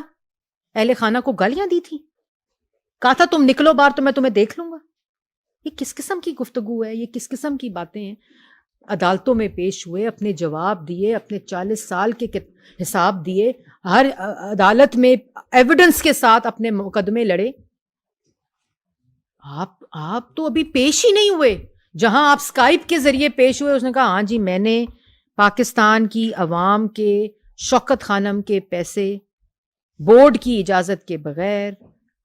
اہل خانہ کو گالیاں دی تھی، کہا تھا تم نکلو باہر تو میں تمہیں دیکھ لوں گا. یہ کس قسم کی گفتگو ہے؟ یہ کس قسم کی باتیں ہیں؟ عدالتوں میں پیش ہوئے، اپنے جواب دیے، اپنے 40 سال کے حساب دیے، ہر عدالت میں ایویڈنس کے ساتھ اپنے مقدمے لڑے. آپ تو ابھی پیش ہی نہیں ہوئے. جہاں آپ اسکائپ کے ذریعے پیش ہوئے، اس نے کہا ہاں جی میں نے پاکستان کی عوام کے، شوکت خانم کے پیسے بورڈ کی اجازت کے بغیر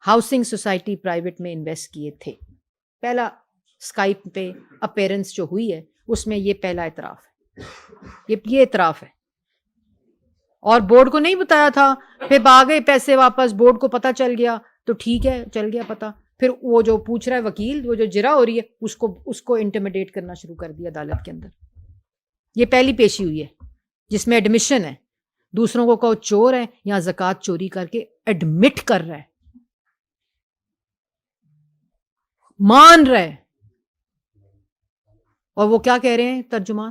ہاؤسنگ سوسائٹی پرائیویٹ میں انویسٹ کیے تھے. پہلا اسکائپ پہ اپیرنس جو ہوئی ہے اس میں یہ پہلا اعتراف ہے، یہ اعتراف ہے. اور بورڈ کو نہیں بتایا تھا، پھر بھاگے پیسے واپس، بورڈ کو پتہ چل گیا تو ٹھیک ہے چل گیا پتہ. پھر وہ جو پوچھ رہا ہے وکیل، وہ جو جرا ہو رہی ہے، اس کو انٹیمیڈیٹ کرنا شروع کر دیا عدالت کے اندر. یہ پہلی پیشی ہوئی ہے جس میں ایڈمیشن ہے. دوسروں کو کہو چور ہے، یا زکوٰۃ چوری کر کے ایڈمٹ کر رہا ہے، مان رہا ہے. اور وہ کیا کہہ رہے ہیں ترجمان؟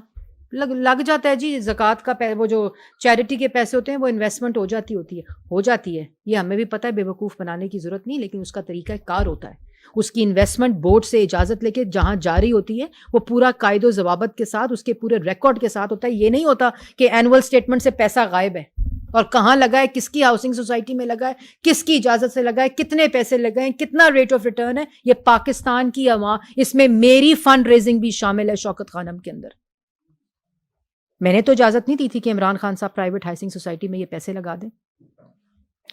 لگ جاتا ہے جی. زکوٰۃ کا وہ جو چیریٹی کے پیسے ہوتے ہیں وہ انویسٹمنٹ ہو جاتی ہے. یہ ہمیں بھی پتہ ہے، بے وقوف بنانے کی ضرورت نہیں، لیکن اس کا طریقہ کار ہوتا ہے. اس کی انویسٹمنٹ بورڈ سے اجازت لے کے جہاں جاری ہوتی ہے وہ پورا قائد و ضوابط کے ساتھ، اس کے پورے ریکارڈ کے ساتھ ہوتا ہے. یہ نہیں ہوتا کہ اینول اسٹیٹمنٹ سے پیسہ غائب ہے اور کہاں لگا ہے، کس کی ہاؤسنگ سوسائٹی میں لگا ہے، کس کی اجازت سے لگا ہے، کتنے پیسے لگے ہیں، کتنا ریٹ آف ریٹرن ہے. یہ پاکستان کی عوام، اس میں میری فنڈ ریزنگ بھی شامل ہے شوکت خانم کے اندر. میں نے تو اجازت نہیں دی تھی کہ عمران خان صاحب پرائیویٹ ہاؤسنگ سوسائٹی میں یہ پیسے لگا دیں.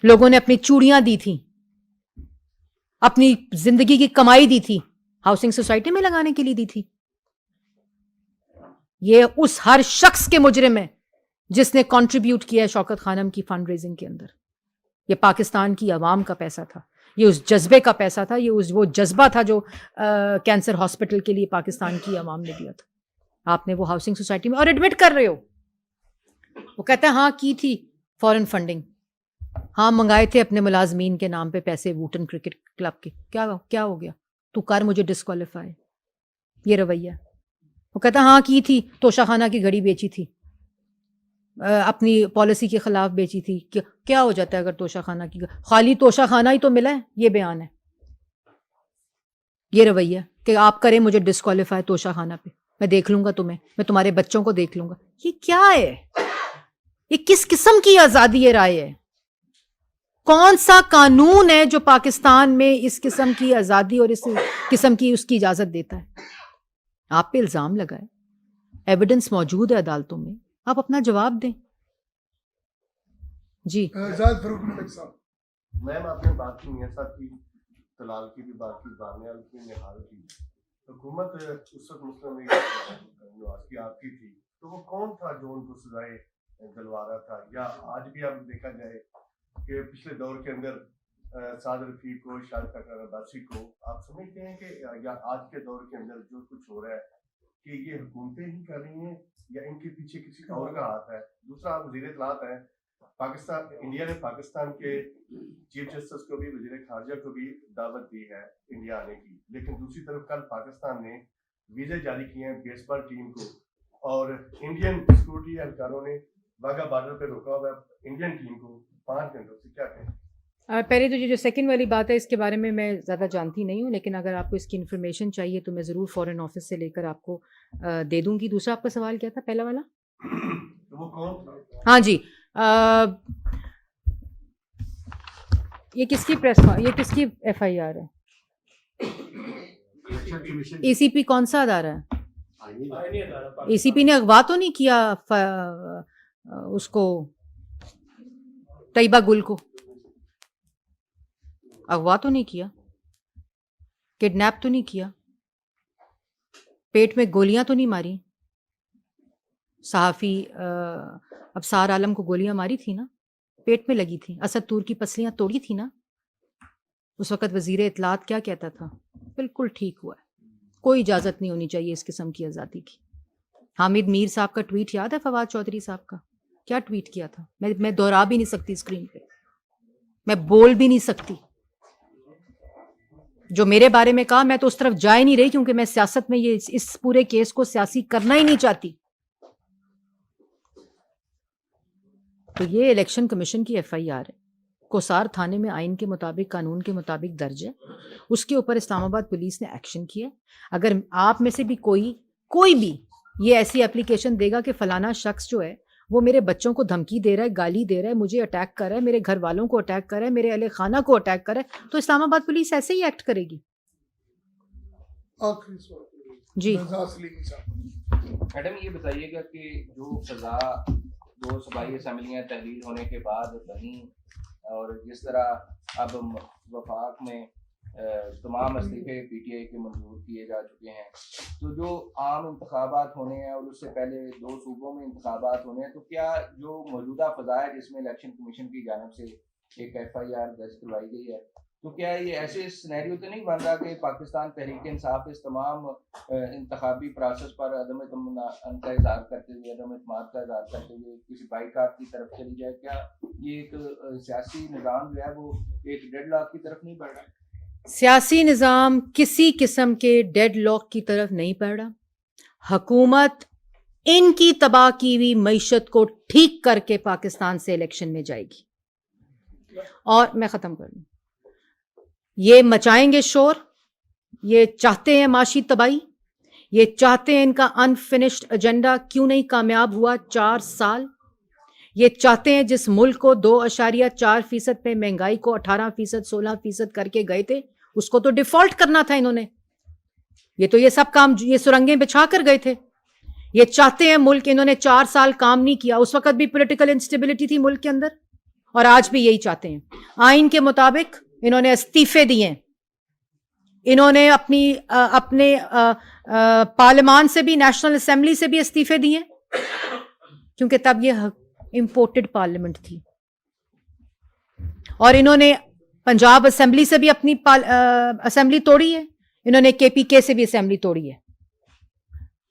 لوگوں نے اپنی چوڑیاں دی تھیں، اپنی زندگی کی کمائی دی تھی، ہاؤسنگ سوسائٹی میں لگانے کے لیے دی تھی. یہ اس ہر شخص کے مجرم ہے جس نے کنٹریبیوٹ کیا ہے شوکت خانم کی فنڈ ریزنگ کے اندر. یہ پاکستان کی عوام کا پیسہ تھا، یہ اس جذبے کا پیسہ تھا، یہ وہ جذبہ تھا جو کینسر ہاسپٹل کے لیے پاکستان کی عوام نے دیا تھا. آپ نے وہ ہاؤسنگ سوسائٹی میں، اور ایڈمٹ کر رہے ہو. وہ کہتا ہے ہاں کی تھی فورن فنڈنگ، ہاں منگائے تھے اپنے ملازمین کے نام پہ پیسے ووٹن کرکٹ کلب کے. کیا ہو گیا؟ تو کر مجھے ڈسکوالیفائی. یہ رویہ وہ کہتا ہاں کی تھی, توشہ خانہ کی گھڑی بیچی تھی, اپنی پالیسی کے خلاف بیچی تھی. کیا ہو جاتا ہے اگر توشہ خانہ کی, خالی توشہ خانہ ہی تو ملا ہے, یہ بیان ہے, یہ رویہ کہ آپ کریں مجھے ڈسکوالیفائی توشہ خانہ پہ, میں دیکھ لوں گا تمہیں, میں تمہارے بچوں کو دیکھ لوں گا. یہ کیا ہے؟ یہ کس قسم کی آزادی رائے ہے؟ کون سا قانون ہے جو پاکستان میں اس قسم کی آزادی اور اس قسم کی اس کی اجازت دیتا ہے؟ آپ پہ الزام لگائے, ایویڈنس موجود ہے عدالتوں میں, آپ اپنا جواب دیں. جی زاہد فاروق ملک صاحب. میم آپ نے بات کی میاں صاحب کی, طلال کی بھی بات کی, بانیال کی, نہال کی. حکومت اس وقت مسلم لیگ نواز کی آپ کی تھی, تو وہ کون تھا جو ان کو سزائے دلوا رہا تھا؟ یا آج بھی اب دیکھا جائے کہ پچھلے دور کے اندر سعد رفیق کو, شاہد فخر عباسی کو, آپ سمجھتے ہیں کہ یا آج کے دور کے اندر جو کچھ ہو رہا ہے کہ یہ حکومتیں ہی کر رہی ہیں یا ان کے پیچھے کسی اور کا ہاتھ ہے؟ دوسرا, آپ وزیر اطلاعات ہیں, پاکستان, انڈیا نے پاکستان کے چیف جسٹس کو بھی, وزیر خارجہ کو بھی دعوت دی ہے انڈیا آنے کی, لیکن دوسری طرف کل پاکستان نے ویزے جاری کیے ہیں بیس بال ٹیم کو, اور انڈین سیکورٹی اہلکاروں نے واگا بارڈر پہ روکا ہوا ہے انڈین ٹیم کو 5 گھنٹوں سے. کیا کہیں؟ پہلے تو جو سیکنڈ والی بات ہے اس کے بارے میں زیادہ جانتی نہیں ہوں, لیکن اگر آپ کو اس کی انفارمیشن چاہیے تو میں ضرور فورن آفس سے لے کر آپ کو دے دوں گی. دوسرا آپ کا سوال کیا تھا, پہلا والا؟ وہ کون تھا؟ ہاں جی, یہ کس کی یہ کس کی ایف آئی آر ہے؟ اے سی پی کون سا ادارہ ہے؟ اے سی پی نے اغوا تو نہیں کیا اس کو, طیبہ گل کو اغوا تو نہیں کیا, کڈنیپ تو نہیں کیا, پیٹ میں گولیاں تو نہیں ماری؟ صحافی ابصار عالم کو گولیاں ماری تھی نا, پیٹ میں لگی تھی, اسد طور کی پسلیاں توڑی تھی نا. اس وقت وزیر اطلاعات کیا کہتا تھا؟ بالکل ٹھیک ہوا ہے, کوئی اجازت نہیں ہونی چاہیے اس قسم کی آزادی کی. حامد میر صاحب کا ٹویٹ یاد ہے, فواد چودھری صاحب کا کیا ٹویٹ کیا تھا؟ میں دہرا بھی نہیں سکتی اسکرین پہ, میں بول بھی نہیں سکتی. جو میرے بارے میں کہا, میں تو اس طرف جا ہی نہیں رہی کیونکہ میں سیاست میں یہ اس پورے کیس کو سیاسی کرنا ہی نہیں چاہتی. تو یہ الیکشن کمیشن کی ایف آئی آر ہے, کوسار تھانے میں آئین کے مطابق, قانون کے مطابق درج ہے, اس کے اوپر اسلام آباد پولیس نے ایکشن کیا. اگر آپ میں سے بھی کوئی بھی یہ ایسی اپلیکیشن دے گا کہ فلانا شخص جو ہے وہ میرے بچوں کو دھمکی دے رہا ہے, گالی دے رہا ہے, مجھے اٹیک کر رہا ہے, میرے گھر والوں کو اٹیک کر رہا ہے, میرے اہل خانہ کو اٹیک کر رہا ہے, تو اسلام آباد پولیس ایسے ہی ایکٹ کرے گی. آخری سوال جی میڈم, یہ بتائیے گا کہ جو فضا 2 صوبائی اسمبلیاں تحلیل ہونے کے بعد بنی, اور جس طرح اب وفاق میں تمام استعفے پی ٹی آئی کے منظور کیے جا چکے ہیں, تو جو عام انتخابات ہونے ہیں اور اس سے پہلے 2 صوبوں میں انتخابات ہونے ہیں, تو کیا جو موجودہ فضا ہے جس میں الیکشن کمیشن کی جانب سے ایک ایف آئی آر درج کروائی گئی ہے, تو کیا یہ ایسے سینیریو تو نہیں بن رہا کہ پاکستان تحریک انصاف اس تمام انتخابی پروسیس پر عدم اطمینان کا اظہار کرتے ہوئے, عدم اعتماد کا اظہار کرتے ہوئے کسی بائیکاٹ کی طرف چلی جائے؟ کیا یہ ایک سیاسی نظام جو ہے وہ ایک ڈیڈ لاک کی طرف نہیں بڑھ رہا ہے؟ سیاسی نظام کسی قسم کے ڈیڈ لاک کی طرف نہیں بڑھ رہا. حکومت ان کی تباہ کی ہوئی معیشت کو ٹھیک کر کے پاکستان سے الیکشن میں جائے گی. اور میں ختم کر لوں, یہ مچائیں گے شور, یہ چاہتے ہیں معاشی تباہی, یہ چاہتے ہیں ان کا انفنشڈ ایجنڈا کیوں نہیں کامیاب ہوا 4 سال. یہ چاہتے ہیں جس ملک کو 2.4% پہ مہنگائی کو 18% 16% کر کے گئے تھے, اس کو تو ڈیفالٹ کرنا تھا انہوں نے. یہ سب کام یہ سرنگیں بچھا کر گئے تھے. یہ چاہتے ہیں ملک, انہوں نے 4 سال کام نہیں کیا, اس وقت بھی پولیٹیکل انسٹیبلٹی تھی ملک کے اندر, اور آج بھی یہی چاہتے ہیں. آئین کے مطابق انہوں نے استعفے دیے, انہوں نے اپنے پارلیمان سے بھی, نیشنل اسمبلی سے بھی استعفے دیے, کیونکہ تب یہ امپورٹڈ پارلیمنٹ تھی. اور انہوں نے پنجاب اسمبلی سے بھی اپنی اسمبلی توڑی ہے, انہوں نے کے پی کے سے بھی اسمبلی توڑی ہے.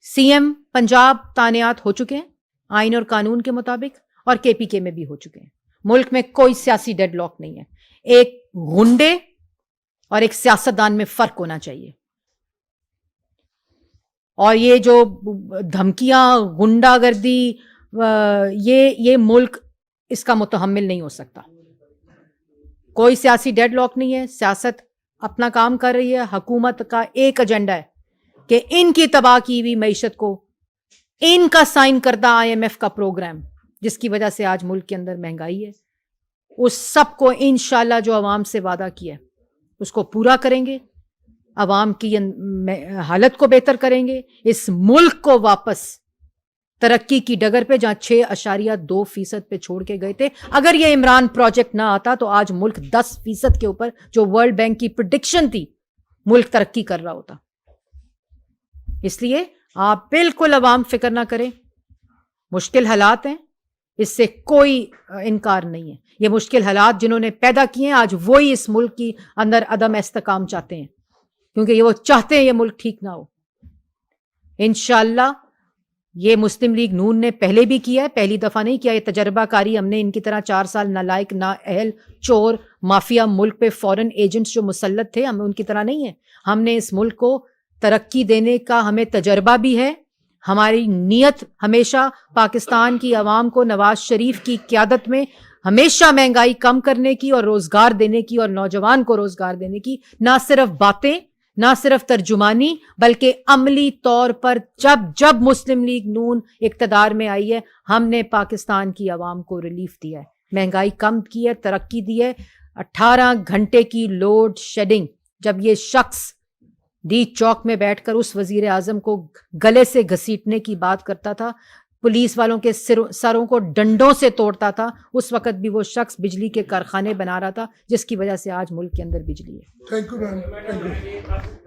سی ایم پنجاب تعینات ہو چکے ہیں آئین اور قانون کے مطابق, اور کے پی کے میں بھی ہو چکے ہیں. ملک میں کوئی سیاسی ڈیڈ لاک نہیں ہے. ایک غنڈے اور ایک سیاستدان میں فرق ہونا چاہیے. اور یہ جو دھمکیاں غنڈہ گردی یہ ملک اس کا متحمل نہیں ہو سکتا. کوئی سیاسی ڈیڈ لاک نہیں ہے, سیاست اپنا کام کر رہی ہے. حکومت کا ایک ایجنڈا ہے کہ ان کی تباہ کی ہوئی معیشت کو, ان کا سائن کردہ IMF کا پروگرام جس کی وجہ سے آج ملک کے اندر مہنگائی ہے, اس سب کو انشاءاللہ جو عوام سے وعدہ کیا ہے اس کو پورا کریں گے, عوام کی حالت کو بہتر کریں گے, اس ملک کو واپس ترقی کی ڈگر پہ جہاں 6.2% پہ چھوڑ کے گئے تھے. اگر یہ عمران پروجیکٹ نہ آتا تو آج ملک 10% کے اوپر, جو ورلڈ بینک کی پریڈکشن تھی, ملک ترقی کر رہا ہوتا. اس لیے آپ بالکل عوام فکر نہ کریں, مشکل حالات ہیں, اس سے کوئی انکار نہیں ہے. یہ مشکل حالات جنہوں نے پیدا کیے ہیں آج وہی اس ملک کی اندر عدم استحکام چاہتے ہیں, کیونکہ وہ چاہتے ہیں یہ ملک ٹھیک نہ ہو. انشاءاللہ یہ مسلم لیگ نون نے پہلے بھی کیا ہے, پہلی دفعہ نہیں کیا, یہ تجربہ کاری ہم نے ان کی طرح 4 سال نالائق, نااہل, چور, مافیا ملک پہ فورن ایجنٹس جو مسلط تھے, ہم ان کی طرح نہیں ہیں. ہم نے اس ملک کو ترقی دینے کا ہمیں تجربہ بھی ہے. ہماری نیت ہمیشہ پاکستان کی عوام کو نواز شریف کی قیادت میں ہمیشہ مہنگائی کم کرنے کی اور روزگار دینے کی اور نوجوان کو روزگار دینے کی, نہ صرف باتیں, نہ صرف ترجمانی, بلکہ عملی طور پر جب مسلم لیگ نون اقتدار میں آئی ہے ہم نے پاکستان کی عوام کو ریلیف دیا ہے, مہنگائی کم کی ہے, ترقی دی ہے. 18 گھنٹے کی لوڈ شیڈنگ, جب یہ شخص ڈی چوک میں بیٹھ کر اس وزیر اعظم کو گلے سے گھسیٹنے کی بات کرتا تھا, پولیس والوں کے سروں کو ڈنڈوں سے توڑتا تھا, اس وقت بھی وہ شخص بجلی کے کارخانے بنا رہا تھا, جس کی وجہ سے آج ملک کے اندر بجلی ہے. Thank you ma'am, thank you.